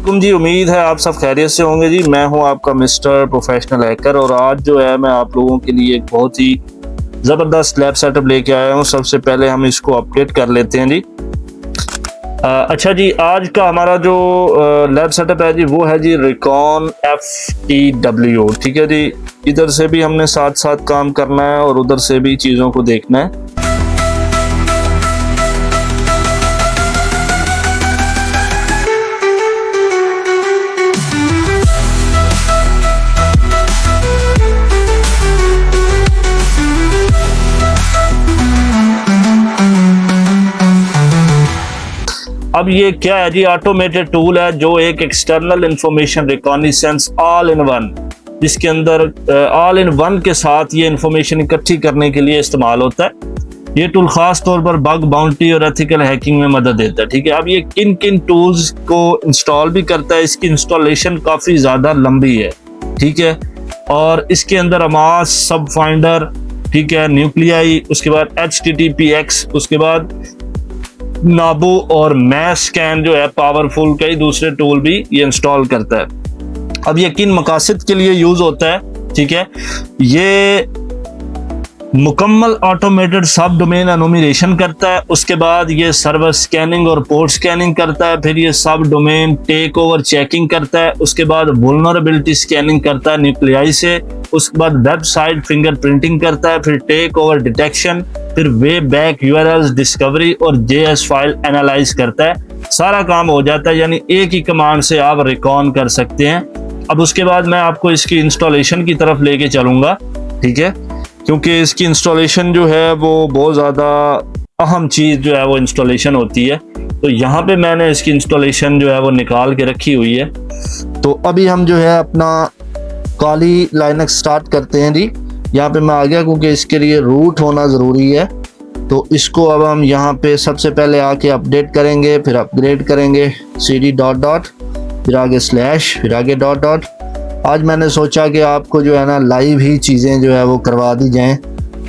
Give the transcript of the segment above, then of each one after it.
वालेकुम जी, उम्मीद है आप सब खैरियत से होंगे जी। मैं हूं आपका मिस्टर प्रोफेशनल हैकर और आज जो है मैं आप लोगों के लिए एक बहुत ही ज़बरदस्त लैब सेटअप लेके आया हूं। सबसे पहले हम इसको अपडेट कर लेते हैं जी। अच्छा जी, आज का हमारा जो लैब सेटअप है जी वो है जी रिकॉन FTW। ठीक है जी, इधर से भी हमने साथ साथ काम करना है और उधर से भी चीज़ों को देखना है। अब ये क्या है जी, ऑटोमेटेड टूल है जो एक external information reconnaissance all in one, जिसके अंदर ऑल इन वन के साथ ये इंफॉर्मेशन इकट्ठी करने के लिए इस्तेमाल होता है। ये टूल खास तौर पर बग बाउंटी और एथिकल हैकिंग में मदद देता है। ठीक है, अब ये किन किन टूल्स को इंस्टॉल भी करता है, इसकी इंस्टॉलेशन काफ़ी ज़्यादा लंबी है। ठीक है, और इसके अंदर अमास, सब फाइंडर, ठीक है, न्यूक्लियाई, उसके बाद HTTPX, उसके बाद नाबू और मैस स्कैन जो है पावरफुल, कई दूसरे टूल भी ये इंस्टॉल करता है। अब ये किन मकासद के लिए यूज होता है? ठीक है, ये मुकम्मल ऑटोमेटेड सब डोमेन एनुमरेशन करता है, उसके बाद ये सर्वर स्कैनिंग और पोर्ट स्कैनिंग करता है, फिर ये सब डोमेन टेक ओवर चेकिंग करता है, उसके बाद वल्नरेबिलिटी स्कैनिंग करता है न्यूक्लियाई से, उसके बाद वेबसाइट फिंगरप्रिंटिंग करता है, फिर टेक ओवर डिटेक्शन, फिर वे बैक URLs डिस्कवरी और JS फाइल एनालाइज करता है। सारा काम हो जाता है, यानी एक ही कमांड से आप रिकॉन कर सकते हैं। अब उसके बाद मैं आपको इसकी इंस्टॉलेशन की तरफ लेके चलूंगा। ठीक है, क्योंकि इसकी इंस्टॉलेशन जो है वो बहुत ज़्यादा अहम चीज़ जो है वो इंस्टॉलेशन होती है। तो यहाँ पे मैंने इसकी इंस्टॉलेशन जो है वो निकाल के रखी हुई है। तो अभी हम जो है अपना काली लाइनक्स स्टार्ट करते हैं जी। यहाँ पे मैं आ गया क्योंकि इसके लिए रूट होना ज़रूरी है। तो इसको अब हम यहाँ पे सबसे पहले आके अपडेट करेंगे, फिर अपग्रेड करेंगे, CD डॉट डॉट, फिर आगे स्लैश, फिर आगे डॉट डॉट। आज मैंने सोचा कि आपको जो है ना लाइव ही चीज़ें जो है वो करवा दी जाएं,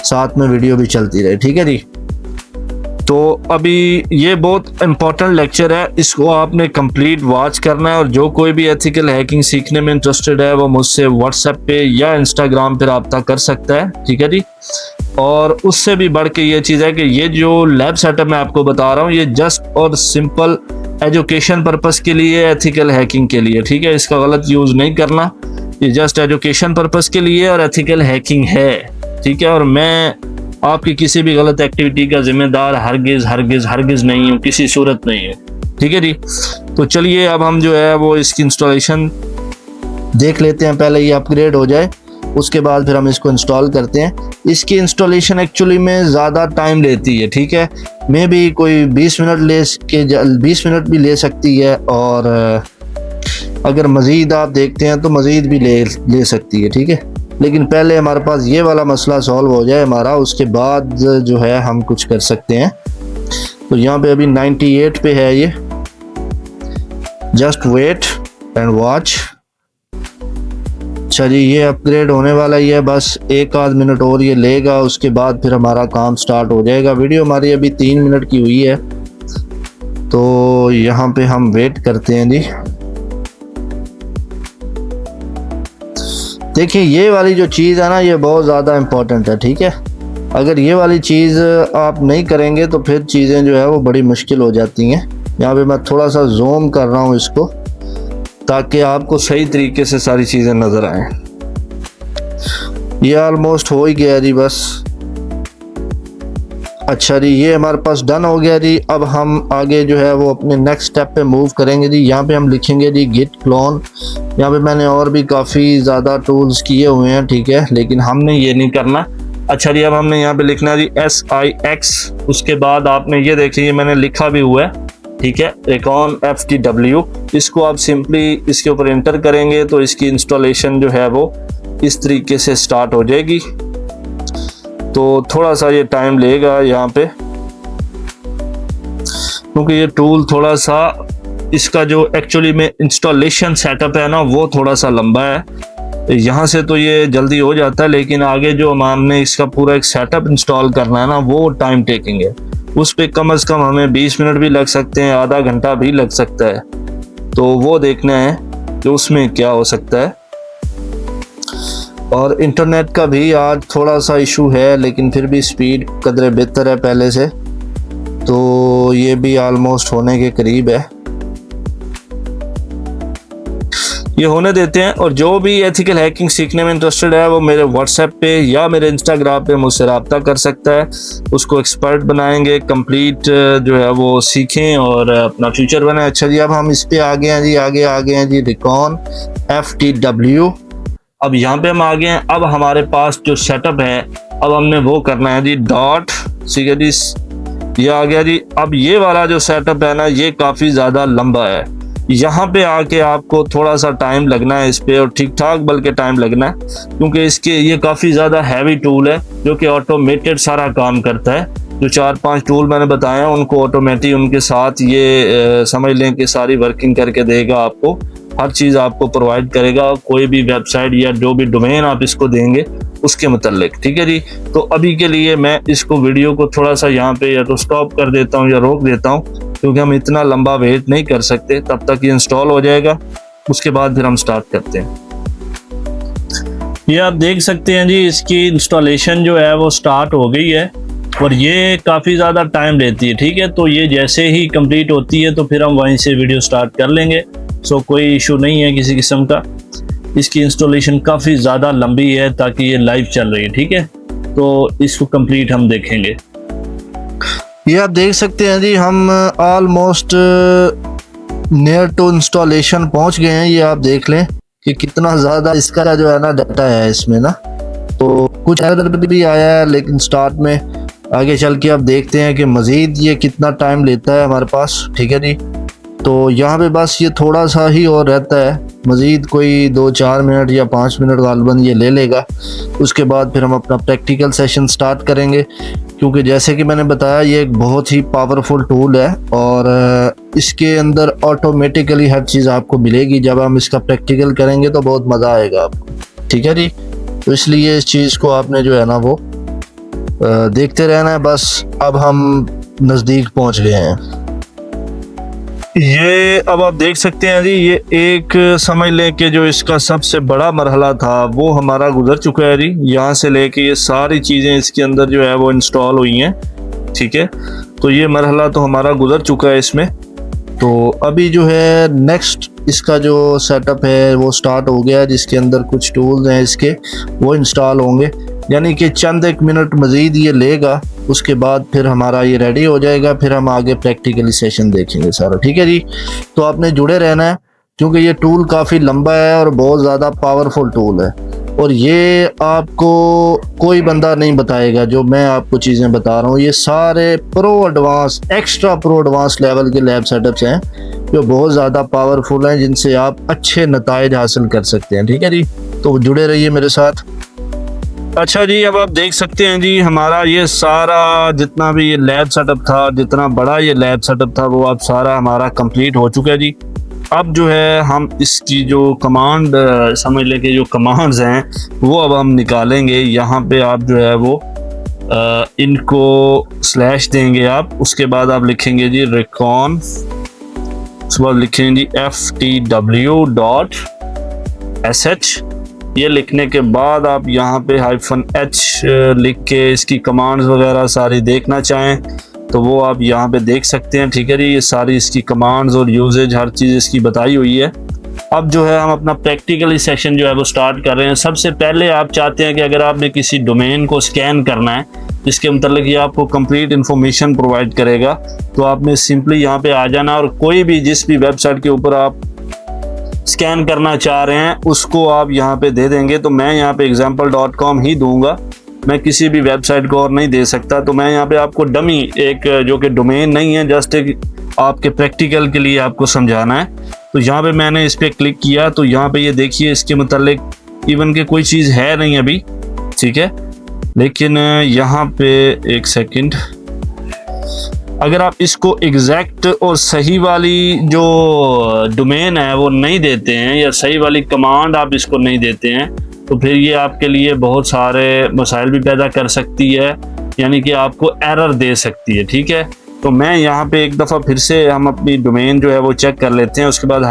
साथ में वीडियो भी चलती रहे। ठीक है जी, तो अभी ये बहुत इम्पोर्टेंट लेक्चर है, इसको आपने कंप्लीट वॉच करना है। और जो कोई भी एथिकल हैकिंग सीखने में इंटरेस्टेड है वो मुझसे व्हाट्सएप पे या इंस्टाग्राम पे रब्ता कर सकता है। ठीक है जी, और उससे भी बढ़ के ये चीज़ है कि ये जो लैब सेटअप मैं आपको बता रहा हूँ ये जस्ट और सिंपल एजुकेशन पर्पस के लिए, एथिकल हैकिंग के लिए। ठीक है, इसका गलत यूज़ नहीं करना, ये जस्ट एजुकेशन पर्पस के लिए और एथिकल हैकिंग है। ठीक है, और मैं आपकी किसी भी गलत एक्टिविटी का जिम्मेदार हरगिज़ हरगिज़ हरगिज़ नहीं हूँ, किसी सूरत नहीं है। ठीक है जी, तो चलिए अब हम जो है वो इसकी इंस्टॉलेशन देख लेते हैं। पहले ये अपग्रेड हो जाए, उसके बाद फिर हम इसको इंस्टॉल करते हैं। इसकी इंस्टॉलेशन एक्चुअली में ज़्यादा टाइम लेती है। ठीक है, मे भी कोई 20 मिनट भी ले सकती है, और अगर मज़ीद आप देखते हैं तो मज़ीद भी ले सकती है। ठीक है, लेकिन पहले हमारे पास ये वाला मसला सॉल्व हो जाए हमारा, उसके बाद जो है हम कुछ कर सकते हैं। तो यहाँ पे अभी 98 पे है ये, जस्ट वेट एंड वॉच। अच्छा जी, ये अपग्रेड होने वाला ही है, बस एक आध मिनट और ये लेगा, उसके बाद फिर हमारा काम स्टार्ट हो जाएगा। वीडियो हमारी अभी 3 मिनट की हुई है, तो यहाँ पे हम वेट करते हैं जी। देखिए, ये वाली जो चीज़ है ना ये बहुत ज़्यादा इम्पोर्टेंट है। ठीक है, अगर ये वाली चीज़ आप नहीं करेंगे तो फिर चीज़ें जो है वो बड़ी मुश्किल हो जाती हैं। यहाँ पे मैं थोड़ा सा जूम कर रहा हूँ इसको, ताकि आपको सही तरीके से सारी चीज़ें नज़र आएं। ये ऑलमोस्ट हो ही गया जी, बस। अच्छा जी, ये हमारे पास डन हो गया जी। अब हम आगे जो है वो अपने नेक्स्ट स्टेप पे मूव करेंगे जी। यहाँ पे हम लिखेंगे जी git clone। यहाँ पे मैंने और भी काफ़ी ज़्यादा टूल्स किए हुए हैं। ठीक है, लेकिन हमने ये नहीं करना। अच्छा जी, अब हमने यहाँ पे लिखना है जी SIX, उसके बाद आपने ये देखिए मैंने लिखा भी हुआ है। ठीक है, रिकॉन FTW, इसको आप सिंपली इसके ऊपर एंटर करेंगे तो इसकी इंस्टॉलेशन जो है वो इस तरीके से स्टार्ट हो जाएगी। तो थोड़ा सा ये टाइम लेगा यहाँ पे, क्योंकि ये टूल थोड़ा सा, इसका जो एक्चुअली में इंस्टॉलेशन सेटअप है ना वो थोड़ा सा लंबा है। यहाँ से तो ये जल्दी हो जाता है, लेकिन आगे जो हमने इसका पूरा एक सेटअप इंस्टॉल करना है ना वो टाइम टेकिंग है। उस पे कम से कम हमें 20 मिनट भी लग सकते हैं, आधा घंटा भी लग सकता है। तो वो देखना है कि उसमें क्या हो सकता है। और इंटरनेट का भी आज थोड़ा सा इशू है, लेकिन फिर भी स्पीड कदरे बेहतर है पहले से, तो ये भी ऑलमोस्ट होने के करीब है। ये होने देते हैं। और जो भी एथिकल हैकिंग सीखने में इंटरेस्टेड है वो मेरे व्हाट्सएप पे या मेरे इंस्टाग्राम पे मुझसे रब्ता कर सकता है। उसको एक्सपर्ट बनाएंगे, कंप्लीट जो है वो सीखें और अपना फ्यूचर बनाए। अच्छा जी, अब हम इस पे आ गए हैं जी, आगे आ गए हैं जी रिकॉन FTW। अब यहाँ पे हम आ गए हैं। अब हमारे पास जो सेटअप है अब हमने वो करना है जी डॉट, ठीक है जी, ये आ गया जी। अब ये वाला जो सेटअप है ना ये काफ़ी ज़्यादा लंबा है। यहाँ पे आके आपको थोड़ा सा टाइम लगना है इस पे, और ठीक ठाक बल्कि टाइम लगना है, क्योंकि इसके ये काफ़ी ज़्यादा हैवी टूल है जो कि ऑटोमेटेड सारा काम करता है। जो 4-5 टूल मैंने बताए हैं उनको ऑटोमेटिक उनके साथ ये समझ लें कि सारी वर्किंग करके देगा आपको, हर चीज़ आपको प्रोवाइड करेगा, कोई भी वेबसाइट या जो भी डोमेन आप इसको देंगे उसके मतलब, ठीक है जी। तो अभी के लिए मैं इसको वीडियो को थोड़ा सा यहाँ पे या तो स्टॉप कर देता हूँ या रोक देता हूँ, क्योंकि हम इतना लंबा वेट नहीं कर सकते। तब तक ये इंस्टॉल हो जाएगा, उसके बाद फिर हम स्टार्ट करते हैं। ये आप देख सकते हैं जी, इसकी इंस्टॉलेशन जो है वो स्टार्ट हो गई है और ये काफ़ी ज़्यादा टाइम लेती है, ठीक है। तो ये जैसे ही कंप्लीट होती है तो फिर हम वहीं से वीडियो स्टार्ट कर लेंगे। सो कोई इशू नहीं है किसी किस्म का। इसकी इंस्टॉलेशन काफ़ी ज़्यादा लंबी है ताकि ये लाइव चल रही है, ठीक है। तो इसको कंप्लीट हम देखेंगे। ये आप देख सकते हैं जी, हम ऑलमोस्ट नियर टू इंस्टॉलेशन पहुंच गए हैं। ये आप देख लें कि कितना ज़्यादा इसका जो है ना डाटा है इसमें ना, तो कुछ एरर भी आया है, लेकिन स्टार्ट में आगे चल के आप देखते हैं कि मज़ीद ये कितना टाइम लेता है हमारे पास, ठीक है जी। तो यहाँ पे बस ये थोड़ा सा ही और रहता है, मज़ीद कोई 2-4 मिनट या 5 मिनट गालबन ये ले लेगा। उसके बाद फिर हम अपना प्रैक्टिकल सेशन स्टार्ट करेंगे, क्योंकि जैसे कि मैंने बताया ये एक बहुत ही पावरफुल टूल है और इसके अंदर ऑटोमेटिकली हर चीज़ आपको मिलेगी। जब हम इसका प्रैक्टिकल करेंगे तो बहुत मज़ा आएगा आपको, ठीक है जी। तो इसलिए इस चीज़ को आपने जो है ना वो देखते रहना है। बस अब हम नज़दीक पहुँच गए हैं। ये अब आप देख सकते हैं जी, ये एक समझ लें कि जो इसका सबसे बड़ा मरहला था वो हमारा गुजर चुका है जी। यहाँ से लेके ये सारी चीज़ें इसके अंदर जो है वो इंस्टॉल हुई हैं, ठीक है। तो ये मरहला तो हमारा गुजर चुका है इसमें। तो अभी जो है नेक्स्ट इसका जो सेटअप है वो स्टार्ट हो गया है, जिसके अंदर कुछ टूल्स हैं इसके वो इंस्टॉल होंगे, यानी कि चंद एक मिनट मज़ीद ये लेगा। उसके बाद फिर हमारा ये रेडी हो जाएगा, फिर हम आगे प्रैक्टिकली सेशन देखेंगे सारा, ठीक है जी। तो आपने जुड़े रहना है, क्योंकि ये टूल काफ़ी लंबा है और बहुत ज़्यादा पावरफुल टूल है, और ये आपको कोई बंदा नहीं बताएगा जो मैं आपको चीज़ें बता रहा हूँ। ये सारे pro advance, extra pro advance level के लैब सेटअप्स हैं जो बहुत ज़्यादा पावरफुल हैं, जिनसे आप अच्छे नताइज हासिल कर सकते हैं, ठीक है जी। तो जुड़े रहिए मेरे साथ। अच्छा जी, अब आप देख सकते हैं जी, हमारा ये सारा जितना भी ये लैब सेटअप था, जितना बड़ा ये लैब सेटअप था, वो अब सारा हमारा कंप्लीट हो चुका है जी। अब जो है हम इसकी जो कमांड समझ लें कि जो कमांड्स हैं वो अब हम निकालेंगे। यहाँ पे आप जो है वो इनको स्लैश देंगे आप, उसके बाद आप लिखेंगे जी रिकॉन, उसके बाद लिखेंगे जी FTW.sh। ये लिखने के बाद आप यहाँ पे -h लिख के इसकी कमांड्स वगैरह सारी देखना चाहें तो वो आप यहाँ पे देख सकते हैं, ठीक है जी। ये सारी इसकी कमांड्स और यूजेज हर चीज़ इसकी बताई हुई है। अब जो है हम अपना प्रैक्टिकली सेशन जो है वो स्टार्ट कर रहे हैं। सबसे पहले आप चाहते हैं कि अगर आपने किसी डोमेन को स्कैन करना है जिसके मतलब ये आपको कंप्लीट इन्फॉर्मेशन प्रोवाइड करेगा, तो आपने सिंपली यहाँ पे आ जाना और कोई भी जिस भी वेबसाइट के ऊपर आप स्कैन करना चाह रहे हैं उसको आप यहाँ पे दे देंगे। तो मैं यहाँ पे example.com ही दूंगा, मैं किसी भी वेबसाइट को और नहीं दे सकता। तो मैं यहाँ पे आपको डमी एक जो कि डोमेन नहीं है, जस्ट एक आपके प्रैक्टिकल के लिए आपको समझाना है। तो यहाँ पे मैंने इस पर क्लिक किया तो यहाँ पे ये देखिए इसके मतलब इवन के कोई चीज़ है नहीं अभी, ठीक है। लेकिन यहाँ पे एक सेकंड, अगर आप इसको एग्जैक्ट और सही वाली जो डोमेन है वो नहीं देते हैं या सही वाली कमांड आप इसको नहीं देते हैं तो फिर ये आपके लिए बहुत सारे मसाइल भी पैदा कर सकती है, यानी कि आपको एरर दे सकती है, ठीक है। तो मैं यहाँ पे एक दफ़ा फिर से हम अपनी डोमेन जो है वो चेक कर लेते हैं। उसके बाद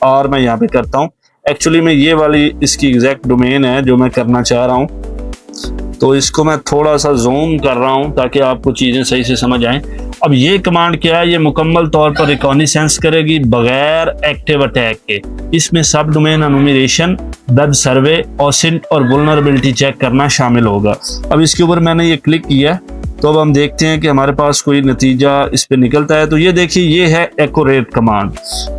-r मैं यहाँ पे करता हूँ। एक्चुअली में ये वाली इसकी एग्जैक्ट डोमेन है जो मैं करना चाह रहा हूँ, तो इसको मैं थोड़ा सा जूम कर रहा हूँ ताकि आपको चीज़ें सही से समझ आएँ। अब ये कमांड क्या है, ये मुकम्मल तौर पर रिकॉग्निसेंस करेगी बगैर एक्टिव अटैक के। इसमें सब डोमेन एनुमरेशन, वेब सर्वे, ऑसिंट और वल्नरेबिलिटी चेक करना शामिल होगा। अब इसके ऊपर मैंने ये क्लिक किया तो अब हम देखते हैं कि हमारे पास कोई नतीजा इस पे निकलता है। तो ये देखिए, ये है एक्यूरेट कमांड,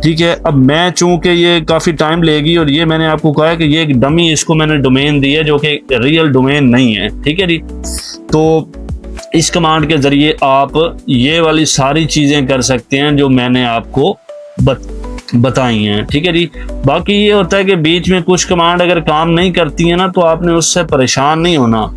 ठीक है। अब मैं चूंकि ये काफ़ी टाइम लेगी और ये मैंने आपको कहा है कि ये एक डमी, इसको मैंने डोमेन दी है जो कि रियल डोमेन नहीं है, ठीक है जी। तो इस कमांड के ज़रिए आप ये वाली सारी चीज़ें कर सकते हैं जो मैंने आपको बताई हैं, ठीक है जी। बाकी ये होता है कि बीच में कुछ कमांड अगर काम नहीं करती है ना, तो आपने उससे परेशान नहीं होना,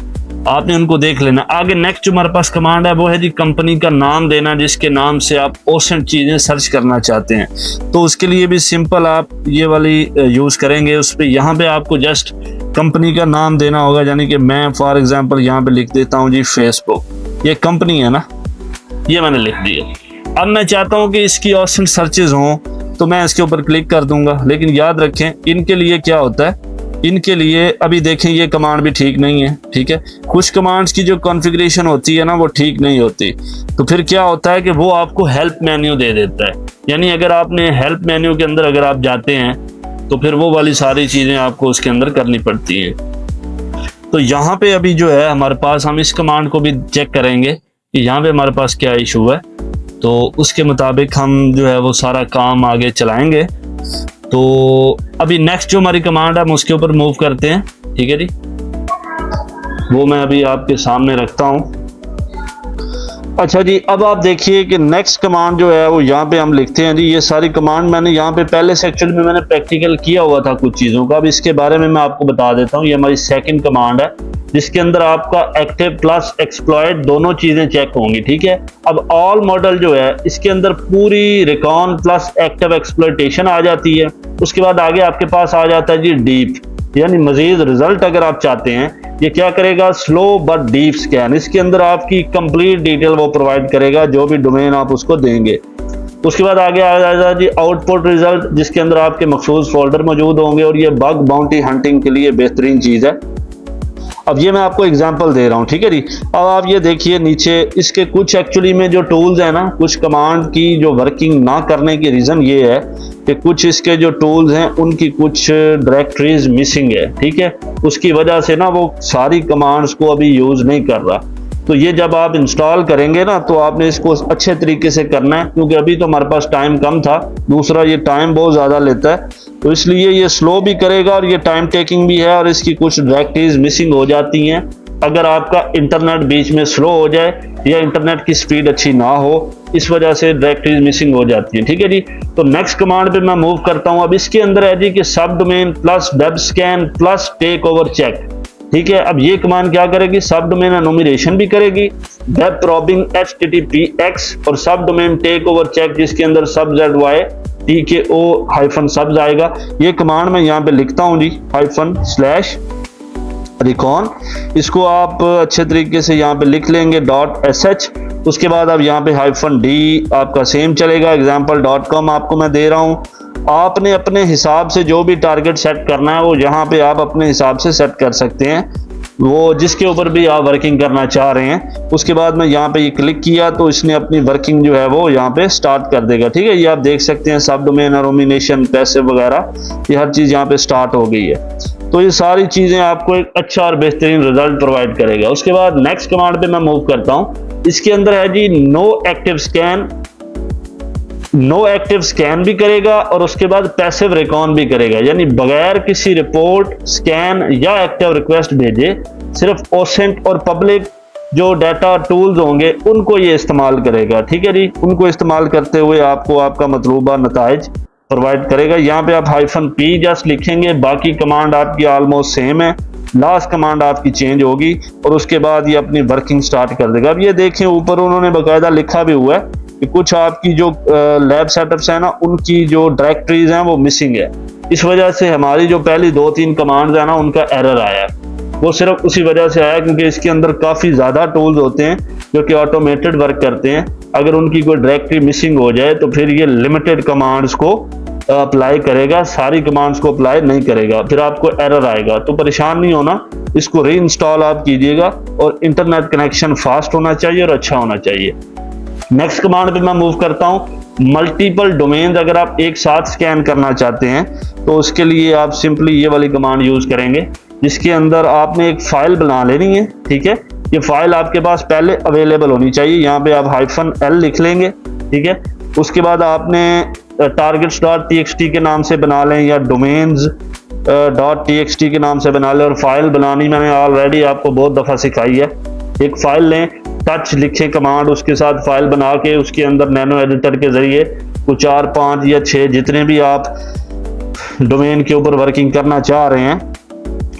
आपने उनको देख लेना। आगे नेक्स्ट जो हमारे पास कमांड है वो है जी कंपनी का नाम देना, जिसके नाम से आप ओसेंट चीज़ें सर्च करना चाहते हैं। तो उसके लिए भी सिंपल आप ये वाली यूज़ करेंगे। उस पर यहाँ पे आपको जस्ट कंपनी का नाम देना होगा, यानी कि मैं फॉर एग्जांपल यहाँ पे लिख देता हूँ जी फेसबुक। ये कंपनी है ना, ये मैंने लिख दिया। अब मैं चाहता हूँ कि इसकी ओसेंट सर्चेज हों, तो मैं इसके ऊपर क्लिक कर दूंगा। लेकिन याद रखें, इनके लिए क्या होता है, इनके लिए अभी देखें ये कमांड भी ठीक नहीं है, ठीक है। कुछ कमांड्स की जो कॉन्फ़िगरेशन होती है ना वो ठीक नहीं होती, तो फिर क्या होता है कि वो आपको हेल्प मेन्यू दे देता है। यानी अगर आपने हेल्प मेन्यू के अंदर अगर आप जाते हैं तो फिर वो वाली सारी चीज़ें आपको उसके अंदर करनी पड़ती हैं। तो यहाँ पे अभी जो है हमारे पास, हम इस कमांड को भी चेक करेंगे कि यहाँ पे हमारे पास क्या इशू है, तो उसके मुताबिक हम जो है वो सारा काम आगे चलाएंगे। तो अभी नेक्स्ट जो हमारी कमांड है हम उसके ऊपर मूव करते हैं, ठीक है जी। वो मैं अभी आपके सामने रखता हूँ। अच्छा जी, अब आप देखिए कि नेक्स्ट कमांड जो है वो यहाँ पे हम लिखते हैं जी। ये सारी कमांड मैंने यहाँ पे पहले से एक्चुअली में मैंने प्रैक्टिकल किया हुआ था कुछ चीज़ों का। अब इसके बारे में मैं आपको बता देता हूँ। ये हमारी सेकंड कमांड है जिसके अंदर आपका एक्टिव प्लस एक्सप्लॉइट दोनों चीज़ें चेक होंगी, ठीक है। अब ऑल मॉडल जो है इसके अंदर पूरी रिकॉन प्लस एक्टिव एक्सप्लॉइटेशन आ जाती है। उसके बाद आगे आपके पास आ जाता है जी डीप, यानी मजीद रिजल्ट अगर आप चाहते हैं। ये क्या करेगा, स्लो बट डीप स्कैन। इसके अंदर आपकी कंप्लीट डिटेल वो प्रोवाइड करेगा, जो भी डोमेन आप उसको देंगे। उसके बाद आगे आ जाएगा जी आउटपुट रिजल्ट, जिसके अंदर आपके मखसूस फोल्डर मौजूद होंगे और ये बग बाउंटी हंटिंग के लिए बेहतरीन चीज़ है। अब ये मैं आपको एग्जांपल दे रहा हूँ, ठीक है जी। अब आप ये देखिए नीचे इसके कुछ एक्चुअली में जो टूल्स हैं ना, कुछ कमांड की जो वर्किंग ना करने की रीज़न ये है कि कुछ इसके जो टूल्स हैं उनकी कुछ डायरेक्टरीज मिसिंग है, ठीक है। उसकी वजह से ना वो सारी कमांड्स को अभी यूज़ नहीं कर रहा। तो ये जब आप इंस्टॉल करेंगे ना तो आपने इसको अच्छे तरीके से करना है, क्योंकि अभी तो हमारे पास टाइम कम था। दूसरा ये टाइम बहुत ज़्यादा लेता है, तो इसलिए ये स्लो भी करेगा और ये टाइम टेकिंग भी है, और इसकी कुछ डायरेक्टरीज मिसिंग हो जाती हैं अगर आपका इंटरनेट बीच में स्लो हो जाए या इंटरनेट की स्पीड अच्छी ना हो, इस वजह से डायरेक्टरीज मिसिंग हो जाती है, ठीक है जी। तो नेक्स्ट कमांड पे मैं मूव करता हूँ। अब इसके अंदर है जी कि subdomain plus web scan plus takeover check, ठीक है। अब ये कमांड क्या करेगी, सब डोमेन एनुमरेशन भी करेगी, वेब प्रॉबिंग HTTPX और सब डोमेन टेक ओवर चेक, जिसके अंदर सब ZY TKO हाइफन सब्स आएगा। ये कमांड मैं यहाँ पे लिखता हूँ जी, -recon। इसको आप अच्छे तरीके से यहाँ पे लिख लेंगे .sh। उसके बाद अब यहाँ पे -d आपका सेम चलेगा। example.com आपको मैं दे रहा हूँ। आपने अपने हिसाब से जो भी टारगेट सेट करना है वो यहाँ पे आप अपने हिसाब से सेट कर सकते हैं, वो जिसके ऊपर भी आप वर्किंग करना चाह रहे हैं। उसके बाद मैं यहाँ पे ये क्लिक किया तो इसने अपनी वर्किंग जो है वो यहाँ पे स्टार्ट कर देगा, ठीक है। ये आप देख सकते हैं सब डोमेन एनुमरेशन पैसे वगैरह, ये हर चीज़ यहाँ पे स्टार्ट हो गई है। तो ये सारी चीज़ें आपको एक अच्छा और बेहतरीन रिजल्ट प्रोवाइड करेगा। उसके बाद नेक्स्ट कमांड पे मैं मूव करता हूँ। इसके अंदर है जी नो एक्टिव स्कैन भी करेगा और उसके बाद पैसिव रिकॉन भी करेगा, यानी बगैर किसी रिपोर्ट, स्कैन या एक्टिव रिक्वेस्ट भेजे सिर्फ ओसेंट और पब्लिक जो डाटा टूल्स होंगे उनको ये इस्तेमाल करेगा, ठीक है जी। उनको इस्तेमाल करते हुए आपको आपका मतलूबा नताइज प्रोवाइड करेगा। यहाँ पे आप -p जस्ट लिखेंगे, बाकी कमांड आपकी ऑलमोस्ट सेम है। लास्ट कमांड आपकी चेंज होगी और उसके बाद ये अपनी वर्किंग स्टार्ट कर देगा। अब ये देखें ऊपर उन्होंने बाकायदा लिखा भी हुआ है कि कुछ आपकी जो लैब सेटअप्स है ना उनकी जो डायरेक्टरीज हैं वो मिसिंग है। इस वजह से हमारी जो पहली 2-3 कमांड्स है ना उनका एरर आया है। वो सिर्फ उसी वजह से आया क्योंकि इसके अंदर काफ़ी ज़्यादा टूल्स होते हैं जो कि ऑटोमेटेड वर्क करते हैं। अगर उनकी कोई डायरेक्टरी मिसिंग हो जाए तो फिर ये लिमिटेड कमांड्स को अप्लाई करेगा, सारी कमांड्स को अप्लाई नहीं करेगा, फिर आपको एरर आएगा। तो परेशान नहीं होना, इसको री इंस्टॉल आप कीजिएगा और इंटरनेट कनेक्शन फास्ट होना चाहिए और अच्छा होना चाहिए। नेक्स्ट कमांड पे मैं मूव करता हूँ। मल्टीपल डोमेन अगर आप एक साथ स्कैन करना चाहते हैं तो उसके लिए आप सिंपली ये वाली कमांड यूज करेंगे, जिसके अंदर आपने एक फाइल बना लेनी है। ठीक है, ये फाइल आपके पास पहले अवेलेबल होनी चाहिए। यहाँ पे आप -l लिख लेंगे। ठीक है, उसके बाद आपने targets.txt के नाम से बना लें या domains.txt के नाम से बना लें। और फाइल बनानी मैंने ऑलरेडी आपको बहुत दफ़ा सिखाई है। एक फाइल लें, टच लिखे कमांड, उसके साथ फाइल बना के उसके अंदर नैनो एडिटर के ज़रिए कुछ 4, 5 या 6 जितने भी आप डोमेन के ऊपर वर्किंग करना चाह रहे हैं,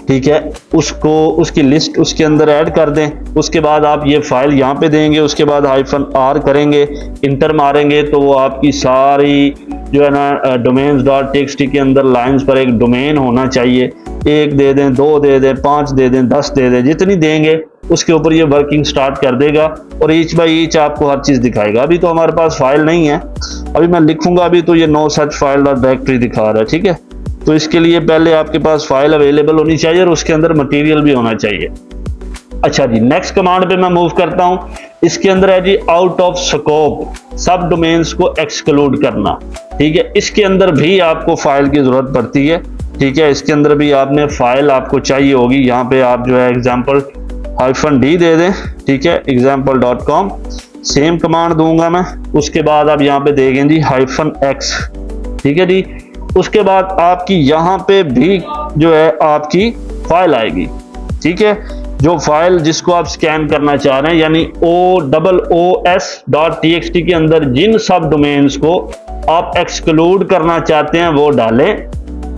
ठीक है, उसको उसकी लिस्ट उसके अंदर ऐड कर दें। उसके बाद आप ये फाइल यहाँ पे देंगे, उसके बाद -r करेंगे, इंटर मारेंगे तो वो आपकी सारी जो है ना domains.txt के अंदर लाइंस पर एक डोमेन होना चाहिए। 1 दे दें, 2 दे दें, 5 दे दें, 10 दे दें, जितनी देंगे उसके ऊपर ये वर्किंग स्टार्ट कर देगा और ईच बाई ईच आपको हर चीज़ दिखाएगा। अभी तो हमारे पास फाइल नहीं है, अभी मैं लिखूंगा अभी तो ये नो सच फाइल डायरेक्टरी दिखा रहा है। ठीक है, तो इसके लिए पहले आपके पास फाइल अवेलेबल होनी चाहिए और उसके अंदर मटेरियल भी होना चाहिए। अच्छा जी, नेक्स्ट कमांड पे मैं मूव करता हूं। इसके अंदर है जी आउट ऑफ स्कोप, सब डोमेन्स को एक्सक्लूड करना। ठीक है, इसके अंदर भी आपको फाइल की जरूरत पड़ती है। ठीक है, इसके अंदर भी आपने फाइल आपको चाहिए होगी। यहाँ पे आप जो है एग्जाम्पल -d दे दें। ठीक है, example.com, सेम कमांड दूंगा मैं। उसके बाद आप यहाँ पे देखें जी -x। ठीक है जी, उसके बाद आपकी यहाँ पे भी जो है आपकी फाइल आएगी। ठीक है, जो फाइल जिसको आप स्कैन करना चाह रहे हैं, यानी OOS.txt के अंदर जिन सब डोमेन्स को आप एक्सक्लूड करना चाहते हैं वो डालें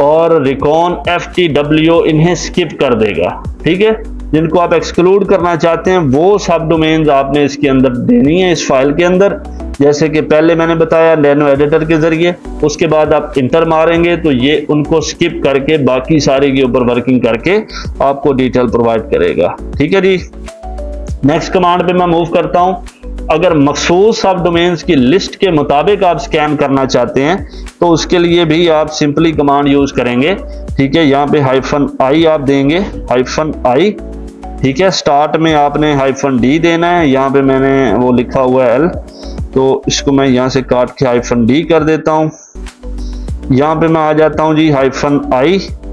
और रिकॉन FTW इन्हें स्किप कर देगा। ठीक है, जिनको आप एक्सक्लूड करना चाहते हैं वो सब डोमेन्स आपने इसके अंदर देनी है, इस फाइल के अंदर, जैसे कि पहले मैंने बताया नैनो एडिटर के जरिए। उसके बाद आप इंटर मारेंगे तो ये उनको स्किप करके बाकी सारे के ऊपर वर्किंग करके आपको डिटेल प्रोवाइड करेगा। ठीक है जी, नेक्स्ट कमांड पे मैं मूव करता हूं। अगर मखसूस सब डोमेन्स की लिस्ट के मुताबिक आप स्कैन करना चाहते हैं तो उसके लिए भी आप सिंपली कमांड यूज करेंगे। ठीक है, यहाँ पे -i आप देंगे, -i। ठीक है, स्टार्ट में आपने -d देना है। यहाँ पे मैंने वो लिखा हुआ है l, तो इसको मैं यहाँ से काट के -d कर देता हूँ। यहाँ पे मैं आ जाता हूँ जी -i।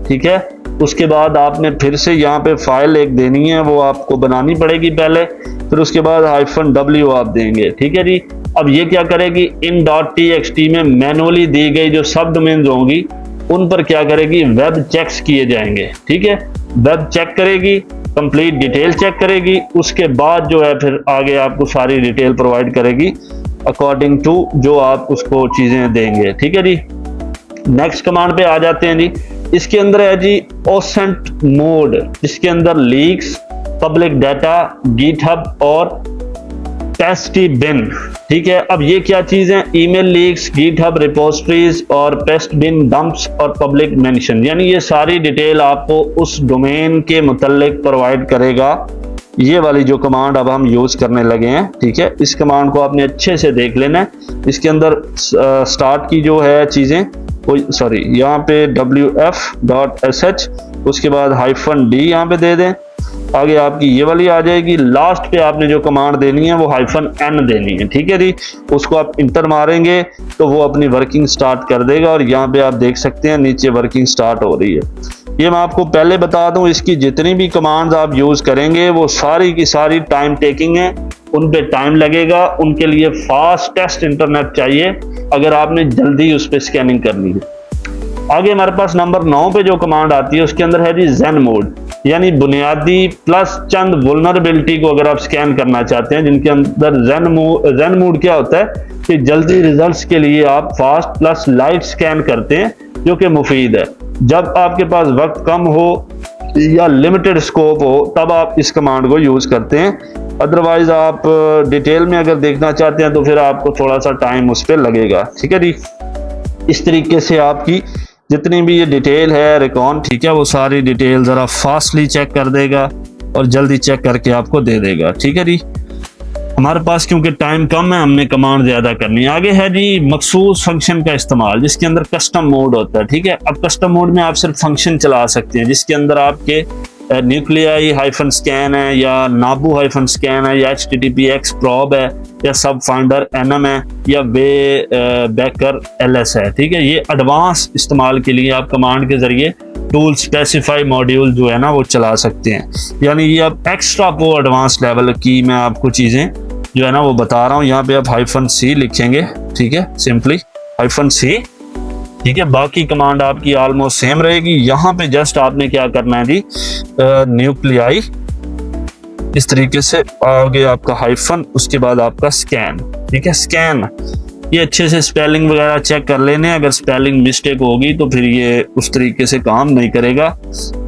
ठीक है, उसके बाद आपने फिर से यहाँ पे फाइल एक देनी है, वो आपको बनानी पड़ेगी पहले, फिर उसके बाद -w आप देंगे। ठीक है जी, अब ये क्या करेगी, in.txt में मैनुअली दी गई जो सब डोमेन्स होंगी उन पर क्या करेगी, वेब चेक्स किए जाएंगे। ठीक है, वेब चेक करेगी, कंप्लीट डिटेल चेक करेगी, उसके बाद जो है फिर आगे आपको सारी डिटेल प्रोवाइड करेगी अकॉर्डिंग टू जो आप उसको चीजें देंगे। ठीक है जी, नेक्स्ट कमांड पे आ जाते हैं जी। इसके अंदर है जी ओसेंट मोड, जिसके अंदर लीक्स, पब्लिक डाटा, गिटहब और पेस्टी बिन। ठीक है, अब ये क्या चीज है, ईमेल लीक्स, गिटहब रिपोजिटरीज और पेस्ट बिन डंप्स और पब्लिक मेंशन, यानी ये सारी डिटेल आपको उस डोमेन के मुतल्लिक प्रोवाइड करेगा। ये वाली जो कमांड अब हम यूज करने लगे हैं। ठीक है, इस कमांड को आपने अच्छे से देख लेना है। इसके अंदर स्टार्ट की जो है चीजें, सॉरी यहाँ पे wf.sh, उसके बाद -d यहाँ पे दे दें, आगे आपकी ये वाली आ जाएगी। लास्ट पे आपने जो कमांड देनी है वो -n देनी है। ठीक है जी, उसको आप इंटर मारेंगे तो वो अपनी वर्किंग स्टार्ट कर देगा और यहाँ पे आप देख सकते हैं नीचे वर्किंग स्टार्ट हो रही है। ये मैं आपको पहले बता दूं, इसकी जितनी भी कमांड्स आप यूज करेंगे वो सारी की सारी टाइम टेकिंग है, उन पे टाइम लगेगा, उनके लिए फास्टेस्ट इंटरनेट चाहिए अगर आपने जल्दी उस पर स्कैनिंग करनी है। आगे हमारे पास नंबर 9 पे जो कमांड आती है उसके अंदर है जी zen मोड, यानी बुनियादी प्लस चंद वल्नरेबिलिटी को अगर आप स्कैन करना चाहते हैं, जिनके अंदर zen मोड क्या होता है कि जल्दी रिजल्ट्स के लिए आप फास्ट प्लस लाइट स्कैन करते हैं, जो कि मुफीद है। जब आपके पास वक्त कम हो या लिमिटेड स्कोप हो तब आप इस कमांड को यूज करते हैं, अदरवाइज आप डिटेल में अगर देखना चाहते हैं तो फिर आपको थोड़ा सा टाइम उस पर लगेगा। ठीक है जी, इस तरीके से आपकी जितनी भी ये डिटेल है रिकॉन, ठीक है, वो सारी डिटेल ज़रा फास्टली चेक कर देगा और जल्दी चेक करके आपको दे देगा। ठीक है जी, हमारे पास क्योंकि टाइम कम है, हमने कमांड ज्यादा करनी है। आगे है जी मखसूस फंक्शन का इस्तेमाल, जिसके अंदर कस्टम मोड होता है। ठीक है, अब कस्टम मोड में आप सिर्फ फंक्शन चला सकते हैं जिसके अंदर आपके न्यूक्लियाई हाइफन स्कैन है, या नाबू हाइफन स्कैन है, या HTTPX प्रॉब है, या सब फाइंडर NM है, या वे बैकर LS है। ठीक है, ये एडवांस इस्तेमाल के लिए आप कमांड के जरिए टूल स्पेसिफाई मॉड्यूल जो है ना वो चला सकते हैं। यानी ये अब एक्स्ट्रा वो एडवांस लेवल की मैं आपको चीज़ें जो है ना वो बता रहा हूँ। यहाँ पे आप -C लिखेंगे। ठीक है, सिंपली -C। ठीक है, बाकी कमांड आपकी ऑलमोस्ट सेम रहेगी। यहाँ पे जस्ट आपने क्या करना है जी, न्यूक्लियाई इस तरीके से, आगे आपका हाइफन, उसके बाद आपका स्कैन। ठीक है, स्कैन ये अच्छे से स्पेलिंग वगैरह चेक कर लेने। अगर स्पेलिंग मिस्टेक होगी तो फिर ये उस तरीके से काम नहीं करेगा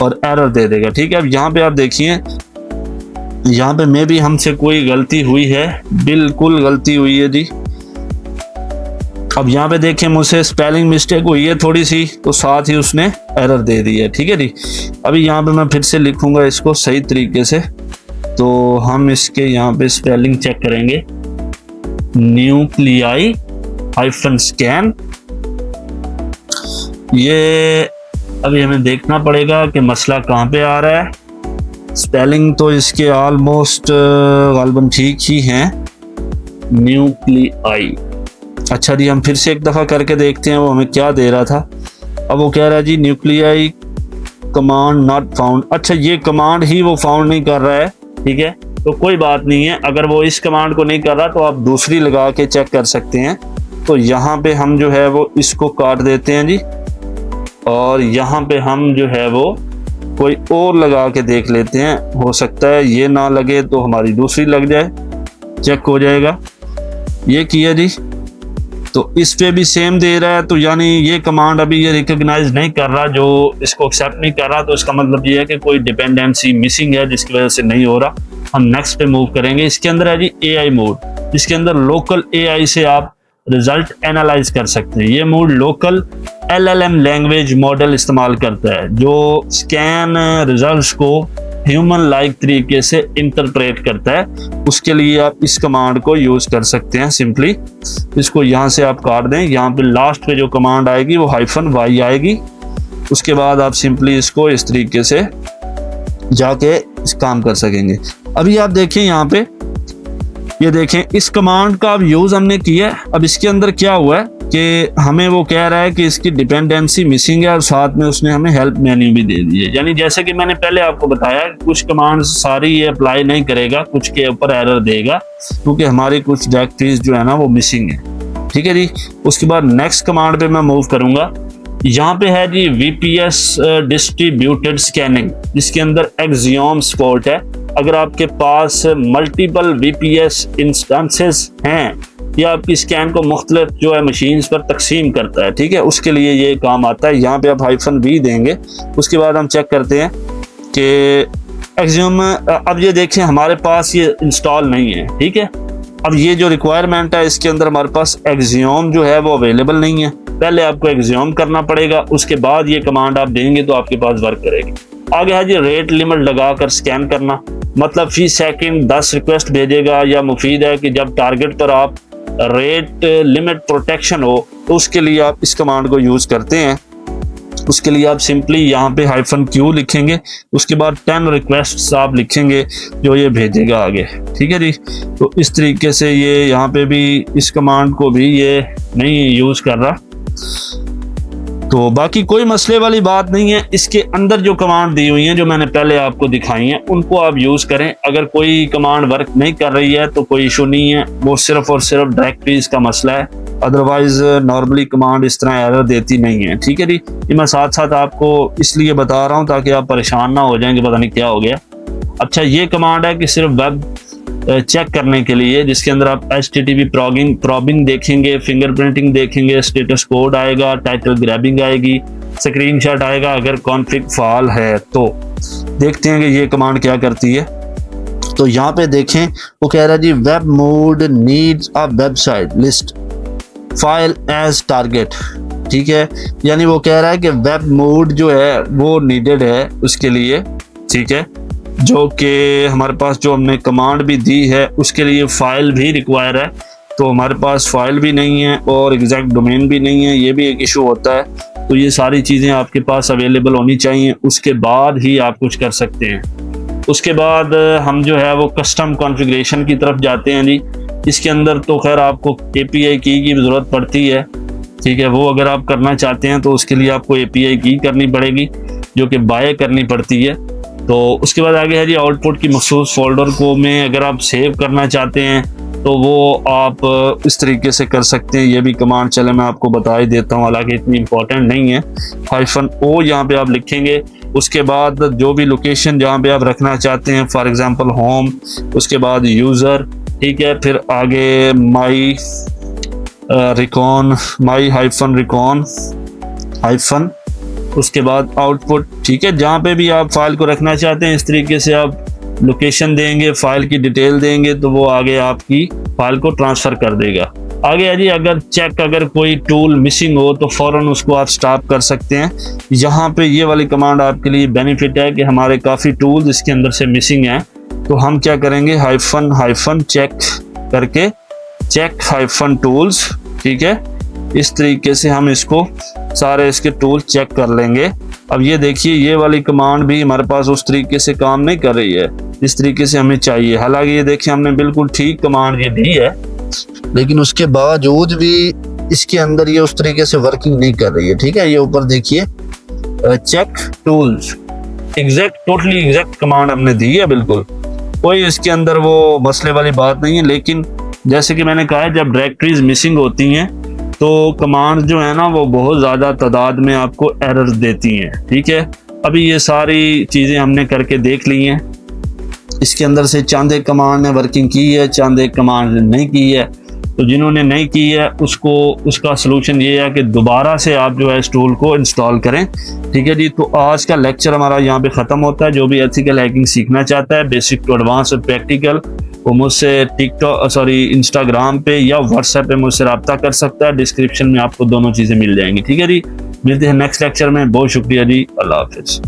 और एरर दे देगा। ठीक है, अब यहाँ पे आप देखिए, यहाँ पे मे भी हमसे कोई गलती हुई है, बिल्कुल गलती हुई है जी। अब यहाँ पे देखें, मुझसे स्पेलिंग मिस्टेक हुई है थोड़ी सी, तो साथ ही उसने एरर दे दी है। ठीक है जी, अभी यहाँ पे मैं फिर से लिखूंगा इसको सही तरीके से, तो हम इसके यहाँ पे स्पेलिंग चेक करेंगे, न्यूक्लियाई हाइफन स्कैन। ये अभी हमें देखना पड़ेगा कि मसला कहाँ पे आ रहा है। स्पेलिंग तो इसके ऑलमोस्ट गालबन ठीक ही हैं, न्यूक्लियाई। अच्छा जी, हम फिर से एक दफ़ा करके देखते हैं वो हमें क्या दे रहा था। अब वो कह रहा है जी न्यूक्लियाई कमांड नॉट फाउंड। अच्छा, ये कमांड ही वो फाउंड नहीं कर रहा है। ठीक है, तो कोई बात नहीं है, अगर वो इस कमांड को नहीं कर रहा तो आप दूसरी लगा के चेक कर सकते हैं। तो यहाँ पे हम जो है वो इसको काट देते हैं जी, और यहाँ पे हम जो है वो कोई और लगा के देख लेते हैं। हो सकता है ये ना लगे तो हमारी दूसरी लग जाए, चेक हो जाएगा। ये किया जी, तो इस पे भी सेम दे रहा है, तो यानी ये कमांड अभी ये रिकॉग्नाइज नहीं कर रहा, जो इसको एक्सेप्ट नहीं कर रहा। तो इसका मतलब ये है कि कोई डिपेंडेंसी मिसिंग है जिसकी वजह से नहीं हो रहा। हम नेक्स्ट पे मूव करेंगे। इसके अंदर है जी AI मोड, जिसके अंदर लोकल AI से आप रिजल्ट एनालाइज कर सकते हैं। ये mode local LLM language model इस्तेमाल करता है, जो स्कैन रिजल्ट्स को ह्यूमन लाइक तरीके से इंटरप्रेट करता है। उसके लिए आप इस कमांड को यूज कर सकते हैं। सिंपली इसको यहाँ से आप काट दें, यहाँ पे लास्ट पे जो कमांड आएगी वो -Y आएगी। उसके बाद आप सिंपली इसको इस तरीके से जाके इस काम कर सकेंगे। अभी आप देखें यहाँ पे, ये देखें इस कमांड का अब यूज हमने किया है। अब इसके अंदर क्या हुआ है कि हमें वो कह रहा है कि इसकी डिपेंडेंसी मिसिंग है, और साथ में उसने हमें हेल्प मेन्यू भी दे दी है। यानी जैसे कि मैंने पहले आपको बताया, कुछ कमांड सारी ये अप्लाई नहीं करेगा, कुछ के ऊपर एरर देगा, क्योंकि हमारी कुछ डायरेक्टरीज जो है ना वो मिसिंग है। ठीक है जी, उसके बाद नेक्स्ट कमांड पे मैं मूव करूंगा। यहाँ पे है जी VPS डिस्ट्रीब्यूटेड स्कैनिंग, जिसके अंदर एक्सियोम सपोर्ट है। अगर आपके पास मल्टीपल VPS इंस्टेंसेस हैं, या आपकी स्कैन को मुख्तलिफ जो है मशीन्स पर तकसीम करता है। ठीक है, उसके लिए ये काम आता है। यहाँ पे आप -V देंगे। उसके बाद हम चेक करते हैं कि एक्सियोम, अब ये देखें हमारे पास ये इंस्टॉल नहीं है। ठीक है, अब ये जो रिक्वायरमेंट है इसके अंदर हमारे पास एक्सियोम जो है वो अवेलेबल नहीं है। पहले आपको एक्सियोम करना पड़ेगा, उसके बाद ये कमांड आप देंगे तो आपके पास वर्क करेगी। आगे है जी रेट लिमिट लगाकर स्कैन करना, मतलब फी सेकंड 10 रिक्वेस्ट भेजेगा। या मुफीद है कि जब टारगेट पर आप रेट लिमिट प्रोटेक्शन हो तो उसके लिए आप इस कमांड को यूज करते हैं। उसके लिए आप सिंपली यहाँ पे -Q लिखेंगे, उसके बाद 10 रिक्वेस्ट्स आप लिखेंगे जो ये भेजेगा आगे। ठीक है जी, तो इस तरीके से ये यहाँ पे भी इस कमांड को भी ये नहीं यूज कर रहा। तो बाकी कोई मसले वाली बात नहीं है। इसके अंदर जो कमांड दी हुई हैं, जो मैंने पहले आपको दिखाई हैं, उनको आप यूज करें। अगर कोई कमांड वर्क नहीं कर रही है तो कोई इशू नहीं है, वो सिर्फ और सिर्फ डायरेक्टरीज का मसला है। अदरवाइज नॉर्मली कमांड इस तरह एरर देती नहीं है। ठीक है जी, ये मैं साथ साथ आपको इसलिए बता रहा हूँ ताकि आप परेशान ना हो जाएंगे पता नहीं क्या हो गया। अच्छा, ये कमांड है कि सिर्फ वेब चेक करने के लिए, जिसके अंदर आप HTTP प्रॉबिंग देखेंगे, फिंगरप्रिंटिंग देखेंगे, स्टेटस कोड आएगा, टाइटल ग्रैबिंग आएगी, स्क्रीनशॉट आएगा अगर कॉन्फ्लिक्ट फाल है तो। देखते हैं कि ये कमांड क्या करती है। तो यहाँ पे देखें वो कह रहा है जी web mode needs a website list file as target. ठीक है, यानी वो कह रहा है कि वेब मोड जो है वो नीडेड है उसके लिए। ठीक है, जो कि हमारे पास जो हमने कमांड भी दी है उसके लिए फ़ाइल भी रिक्वायर है, तो हमारे पास फ़ाइल भी नहीं है और एग्जैक्ट डोमेन भी नहीं है, ये भी एक इशू होता है। तो ये सारी चीज़ें आपके पास अवेलेबल होनी चाहिए, उसके बाद ही आप कुछ कर सकते हैं। उसके बाद हम जो है वो कस्टम कॉन्फ़िगरेशन की तरफ जाते हैं जी। इसके अंदर तो खैर आपको API की ज़रूरत पड़ती है, ठीक है। वो अगर आप करना चाहते हैं तो उसके लिए आपको API की करनी पड़ेगी, जो कि बाय करनी पड़ती है। तो उसके बाद आगे है जी आउटपुट की मखसूस फोल्डर को में अगर आप सेव करना चाहते हैं तो वो आप इस तरीके से कर सकते हैं। ये भी कमांड चले मैं आपको बता ही देता हूँ, हालांकि इतनी इम्पोर्टेंट नहीं है। -o यहाँ पे आप लिखेंगे, उसके बाद जो भी लोकेशन जहाँ पे आप रखना चाहते हैं, फॉर एग्जांपल होम, उसके बाद यूज़र, ठीक है, फिर आगे माई रिकॉन, माई -रिकॉन हाइफन, उसके बाद आउटपुट, ठीक है। जहाँ पे भी आप फाइल को रखना चाहते हैं इस तरीके से आप लोकेशन देंगे, फाइल की डिटेल देंगे, तो वो आगे आपकी फाइल को ट्रांसफ़र कर देगा। आगे है जी अगर कोई टूल मिसिंग हो तो फ़ौरन उसको आप स्टॉप कर सकते हैं। यहाँ पे ये वाली कमांड आपके लिए बेनिफिट है कि हमारे काफ़ी टूल्स इसके अंदर से मिसिंग हैं, तो हम क्या करेंगे, हाइफन चेक करके चेक -टूल्स, ठीक है। इस तरीके से हम इसको सारे इसके टूल चेक कर लेंगे। अब ये देखिए ये वाली कमांड भी हमारे पास उस तरीके से काम नहीं कर रही है इस तरीके से हमें चाहिए। हालांकि ये देखिए हमने बिल्कुल ठीक कमांड ये दी है, लेकिन उसके बावजूद भी इसके अंदर ये उस तरीके से वर्किंग नहीं कर रही है, ठीक है। ये ऊपर देखिए check tools, totally exact command हमने दी है, बिल्कुल कोई इसके अंदर वो मसले वाली बात नहीं है। लेकिन जैसे कि मैंने कहा है, जब डायरेक्टरीज मिसिंग होती हैं तो कमांड जो है ना वो बहुत ज़्यादा तादाद में आपको एरर देती हैं, ठीक है। अभी ये सारी चीज़ें हमने करके देख ली हैं। इसके अंदर से चंद एक कमांड ने वर्किंग की है, चंद एक कमांड नहीं की है। तो जिन्होंने नहीं की है उसका सलूशन ये है कि दोबारा से आप जो है इस टूल को इंस्टॉल करें, ठीक है जी। तो आज का लेक्चर हमारा यहाँ पे ख़त्म होता है। जो भी एथिकल हैकिंग सीखना चाहता है, बेसिक टू एडवांस और प्रैक्टिकल, वो मुझसे इंस्टाग्राम पे या व्हाट्सएप पे मुझसे रब्ता कर सकता है। डिस्क्रिप्शन में आपको दोनों चीज़ें मिल जाएंगी, ठीक है जी। मिलते हैं नेक्स्ट लेक्चर में। बहुत शुक्रिया जी, अल्लाह हाफिज़।